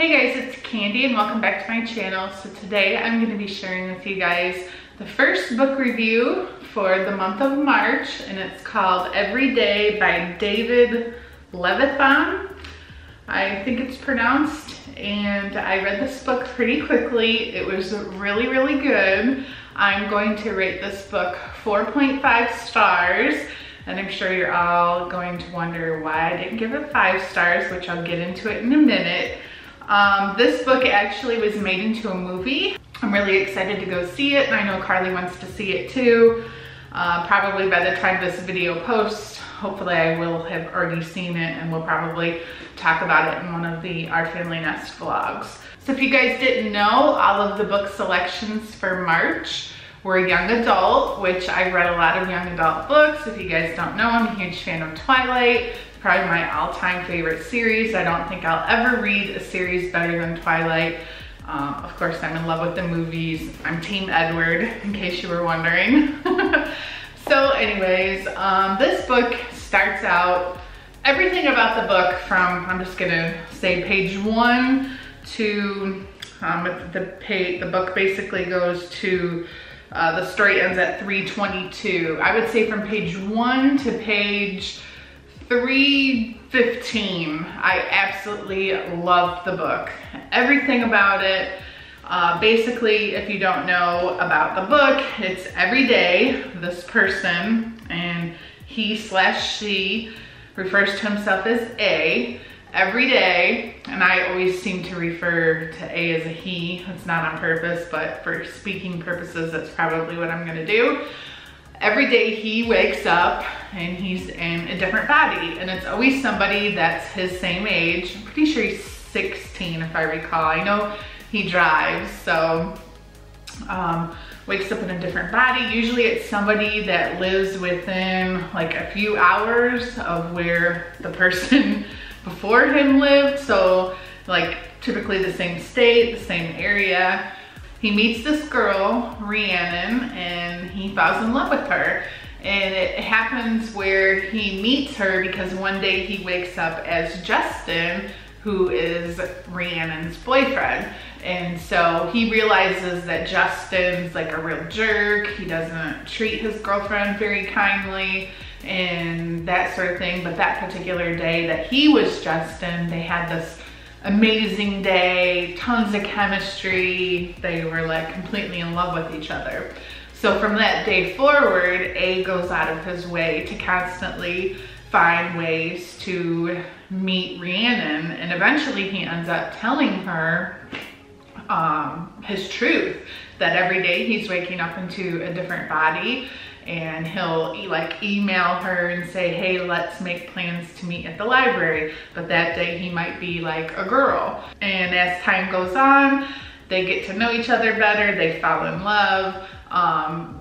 Hey guys, it's Candy and welcome back to my channel. So today I'm going to be sharing with you guys the first book review for the month of March, and it's called Every Day by David Levithan. I think it's pronounced, and I read this book pretty quickly. It was really good. I'm going to rate this book 4.5 stars. And I'm sure you're all going to wonder why I didn't give it 5 stars, which I'll get into it in a minute. This book actually was made into a movie. I'm really excited to go see it, and I know Carly wants to see it too. Probably by the time this video posts, hopefully I will have already seen it, and we'll probably talk about it in one of the Our Family Nest vlogs. So if you guys didn't know, all of the book selections for March were young adult, which I read a lot of young adult books. If you guys don't know, I'm a huge fan of Twilight. It's probably my all-time favorite series. I don't think I'll ever read a series better than Twilight. Of course, I'm in love with the movies. I'm Team Edward, in case you were wondering. So anyways, this book starts out, everything about the book from, I'm just gonna say page 1 to, the book basically goes to, the story ends at 322. I would say from page 1 to page 315. I absolutely loved the book. Everything about it. Basically, if you don't know about the book, it's every day this person, and he/she refers to himself as A, every day, and I always seem to refer to A as a he. It's not on purpose, but for speaking purposes, that's probably what I'm gonna do. Every day he wakes up and he's in a different body, and it's always somebody that's his same age. I'm pretty sure he's 16 if I recall. I know he drives, so wakes up in a different body. Usually it's somebody that lives within like a few hours of where the person before him lived, so like typically the same state, the same area. He meets this girl, Rhiannon, and he falls in love with her. And it happens where he meets her because one day he wakes up as Justin, who is Rhiannon's boyfriend. And so he realizes that Justin's like a real jerk. He doesn't treat his girlfriend very kindly and that sort of thing. But that particular day that he was Justin, they had this amazing day, tons of chemistry. They were like completely in love with each other. So from that day forward, A goes out of his way to constantly find ways to meet Rhiannon, and eventually he ends up telling her his truth, that every day he's waking up into a different body, and he'll like email her and say, hey, let's make plans to meet at the library. But that day he might be like a girl. And as time goes on, they get to know each other better, they fall in love.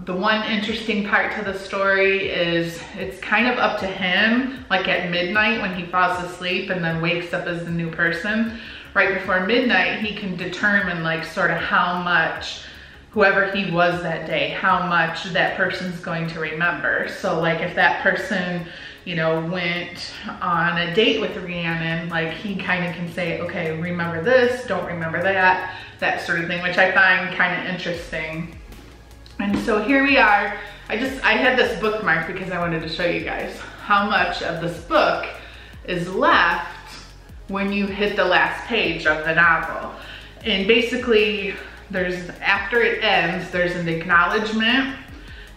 The one interesting part to the story is it's kind of up to him, like at midnight when he falls asleep and then wakes up as a new person. Right before midnight, he can determine like sort of how much whoever he was that day, how much that person's going to remember. So like if that person, you know, went on a date with Rhiannon, like he kind of can say, okay, remember this, don't remember that, that sort of thing, which I find kind of interesting. And so here we are. I had this bookmarked because I wanted to show you guys how much of this book is left when you hit the last page of the novel. And basically, after it ends, there's an acknowledgement,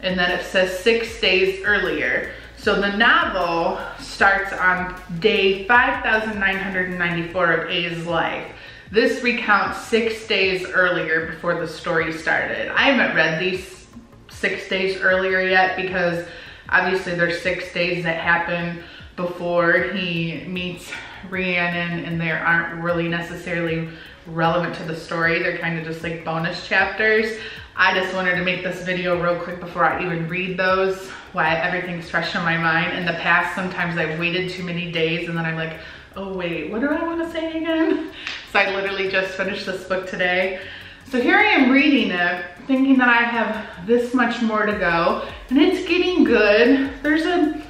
and then it says 6 days earlier. So the novel starts on day 5,994 of A's life. This recounts 6 days earlier before the story started. I haven't read these 6 days earlier yet because obviously there's 6 days that happen before he meets Rhiannon, and they aren't really necessarily relevant to the story. They're kind of just like bonus chapters. I just wanted to make this video real quick before I even read those, while everything's fresh in my mind. In the past, sometimes I've waited too many days and then I'm like, oh wait, what do I want to say again? So I literally just finished this book today. So here I am reading it, thinking that I have this much more to go, and it's getting good. There's a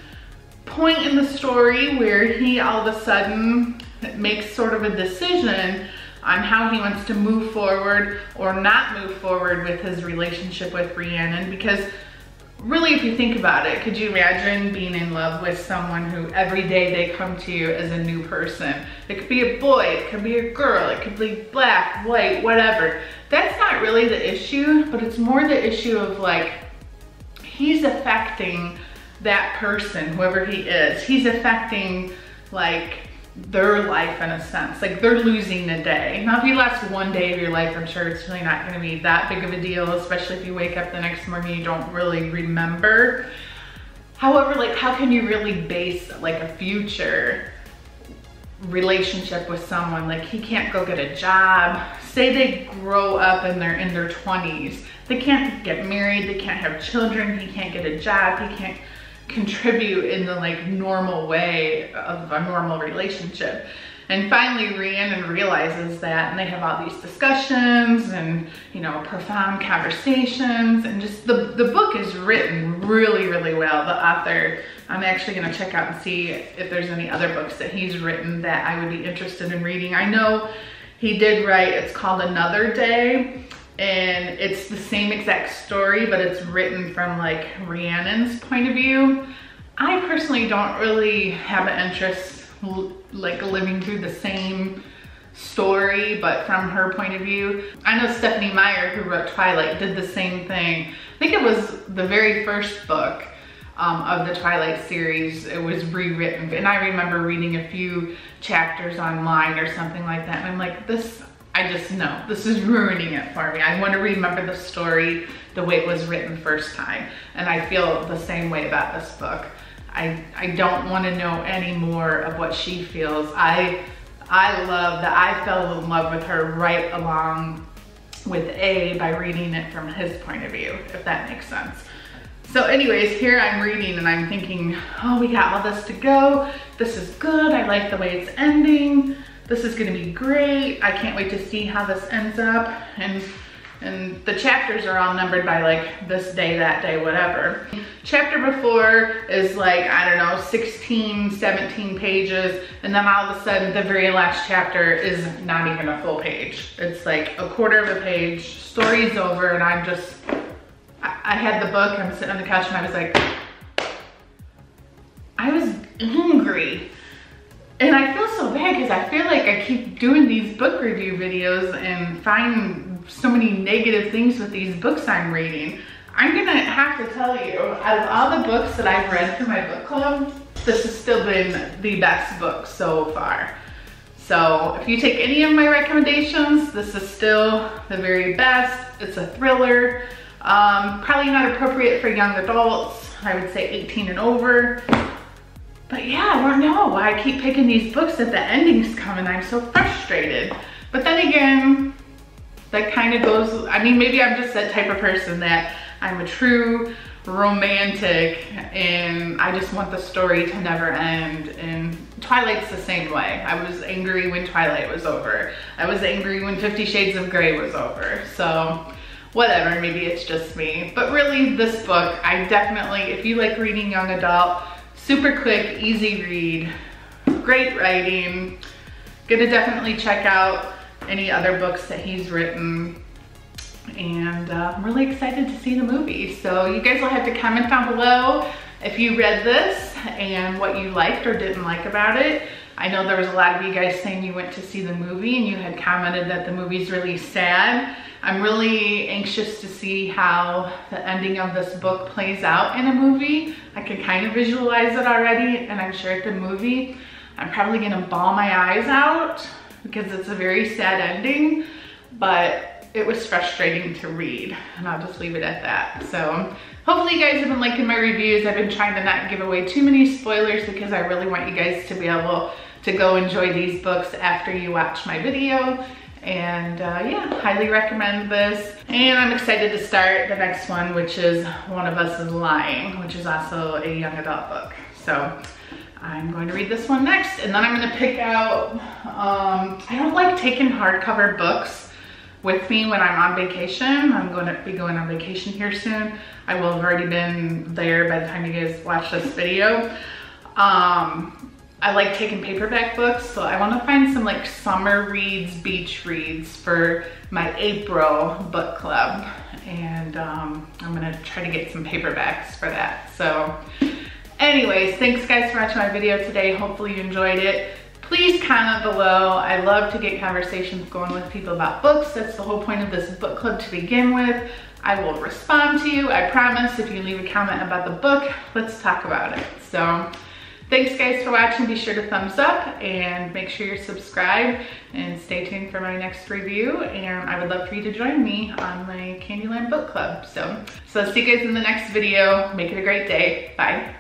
point in the story where he all of a sudden makes sort of a decision on how he wants to move forward or not move forward with his relationship with Rhiannon. Because really, if you think about it, could you imagine being in love with someone who every day they come to you as a new person? It could be a boy, it could be a girl, it could be black, white, whatever. That's not really the issue, but it's more the issue of like, he's affecting that person, whoever he is. He's affecting like their life in a sense. Like they're losing a day. Now if you lost one day of your life, I'm sure it's really not gonna be that big of a deal, especially if you wake up the next morning and you don't really remember. However, like how can you really base like a future relationship with someone? Like he can't go get a job. Say they grow up and they're in their 20s. They can't get married, they can't have children, he can't get a job, he can't contribute in the like normal way of a normal relationship. And finally Rhiannon realizes that, and they have all these discussions and, you know, profound conversations, and just the book is written really, really well. The author, I'm actually gonna check out and see if there's any other books that he's written that I would be interested in reading. I know he did write, it's called Another Day, and it's the same exact story, but it's written from like Rhiannon's point of view. I personally don't really have an interest like living through the same story, but from her point of view. I know Stephanie Meyer, who wrote Twilight, did the same thing. I think it was the very first book of the Twilight series. It was rewritten, and I remember reading a few chapters online or something like that, and I'm like, this, I just know this is ruining it for me. I want to remember the story the way it was written first time. And I feel the same way about this book. I don't want to know any more of what she feels. I love that I fell in love with her right along with A by reading it from his point of view, if that makes sense. So anyways, here I'm reading and I'm thinking, oh, we got all this to go. This is good. I like the way it's ending. This is gonna be great. I can't wait to see how this ends up. And the chapters are all numbered by like this day, that day, whatever. Chapter before is like, I don't know, 16, 17 pages. And then all of a sudden, the very last chapter is not even a full page. It's like a quarter of a page, story's over, and I'm just, I had the book, I'm sitting on the couch and I was like, I was angry. And I feel so bad because I feel like I keep doing these book review videos and find so many negative things with these books I'm reading. I'm gonna have to tell you, out of all the books that I've read through my book club, this has still been the best book so far. So if you take any of my recommendations, this is still the very best. It's a thriller, probably not appropriate for young adults. I would say 18 and over. But yeah, I don't know why I keep picking these books that the endings come and I'm so frustrated. But then again, that kind of goes, I mean, maybe I'm just that type of person that I'm a true romantic and I just want the story to never end. And Twilight's the same way. I was angry when Twilight was over. I was angry when 50 Shades of Grey was over. So whatever, maybe it's just me. But really, this book, I definitely, if you like reading young adult, super quick, easy read, great writing. Gonna definitely check out any other books that he's written. And I'm really excited to see the movie. So you guys will have to comment down below if you read this and what you liked or didn't like about it. I know there was a lot of you guys saying you went to see the movie and you had commented that the movie's really sad. I'm really anxious to see how the ending of this book plays out in a movie. I can kind of visualize it already, and I'm sure at the movie, I'm probably gonna bawl my eyes out because it's a very sad ending, but it was frustrating to read, and I'll just leave it at that. So hopefully you guys have been liking my reviews. I've been trying to not give away too many spoilers because I really want you guys to be able to go enjoy these books after you watch my video. And yeah, highly recommend this. And I'm excited to start the next one, which is One of Us is Lying, which is also a young adult book. So I'm going to read this one next, and then I'm gonna pick out, I don't like taking hardcover books with me when I'm on vacation. I'm going to be going on vacation here soon. I will have already been there by the time you guys watch this video. I like taking paperback books, so I want to find some like summer reads, beach reads for my April book club. And I'm gonna try to get some paperbacks for that. So anyways, thanks guys for watching my video today. Hopefully you enjoyed it. Please comment below. I love to get conversations going with people about books. That's the whole point of this book club to begin with. I will respond to you, I promise. If you leave a comment about the book, let's talk about it. So thanks guys for watching. Be sure to thumbs up and make sure you're subscribed and stay tuned for my next review. And I would love for you to join me on my Candiland book club. So see you guys in the next video. Make it a great day. Bye.